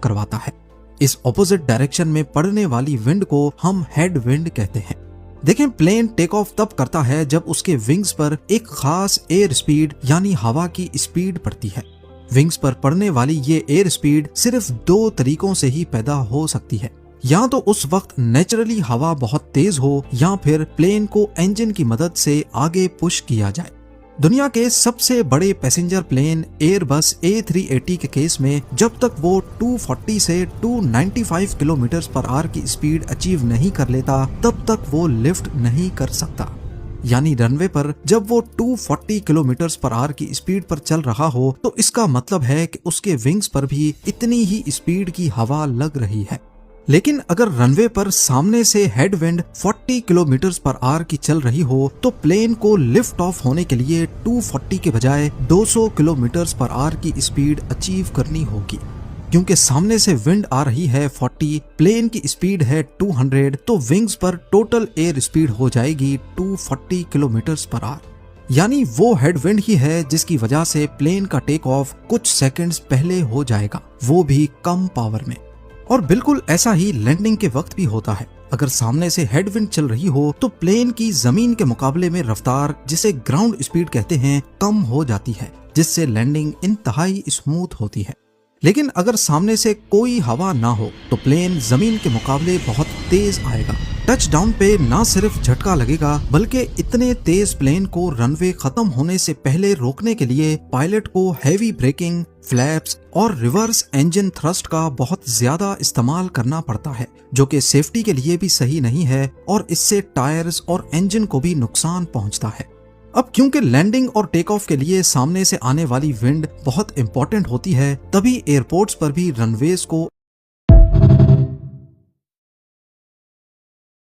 करवाता है। इस ऑपोजिट डायरेक्शन में पड़ने वाली विंड को हम हेड विंड कहते हैं। देखें, प्लेन टेक ऑफ तब करता है जब उसके विंग्स पर एक खास एयर स्पीड यानी हवा की स्पीड पड़ती है। विंग्स पर पड़ने वाली ये एयर स्पीड सिर्फ दो तरीकों से ही पैदा हो सकती है, या तो उस वक्त नेचुरली हवा बहुत तेज हो या फिर प्लेन को इंजन की मदद से आगे पुश किया जाए। दुनिया के सबसे बड़े पैसेंजर प्लेन एयरबस A380 के केस में जब तक वो 240 से 295 किलोमीटर पर आवर की स्पीड अचीव नहीं कर लेता तब तक वो लिफ्ट नहीं कर सकता। यानी रनवे पर जब वो 240 किलोमीटर पर आवर की स्पीड पर चल रहा हो तो इसका मतलब है कि उसके विंग्स पर भी इतनी ही स्पीड की हवा लग रही है। लेकिन अगर रनवे पर सामने से head wind 40 kilometre per hour की चल रही हो तो प्लेन को लिफ्ट ऑफ होने के लिए 240 के बजाय 200 किलोमीटर पर आवर की स्पीड अचीव करनी होगी। क्योंकि सामने से विंड आ रही है 40, प्लेन की स्पीड है 200, तो विंग्स पर टोटल एयर स्पीड हो जाएगी 240 किलोमीटर पर आवर। यानी वो हेड विंड ही है जिसकी वजह से प्लेन का टेक ऑफ कुछ सेकंड्स पहले हो जाएगा, वो भी कम पावर में। और बिल्कुल ऐसा ही लैंडिंग के वक्त भी होता है। अगर सामने से हेडविंड चल रही हो तो प्लेन की जमीन के मुकाबले में रफ्तार, जिसे ग्राउंड स्पीड कहते हैं, कम हो जाती है, जिससे लैंडिंग इंतहाई स्मूथ होती है। लेकिन अगर सामने से कोई हवा ना हो तो प्लेन जमीन के मुकाबले बहुत तेज आएगा। टच डाउन पे ना सिर्फ झटका लगेगा बल्कि इतने तेज प्लेन को रनवे खत्म होने से पहले रोकने के लिए पायलट को हैवी ब्रेकिंग, फ्लैप्स और रिवर्स इंजन थ्रस्ट का बहुत ज्यादा इस्तेमाल करना पड़ता है, जो कि सेफ्टी के लिए भी सही नहीं है और इससे टायर्स और इंजन को भी नुकसान पहुंचता है। अब क्योंकि लैंडिंग और टेक ऑफ के लिए सामने से आने वाली विंड बहुत इंपॉर्टेंट होती है, तभी एयरपोर्ट्स पर भी रनवेज को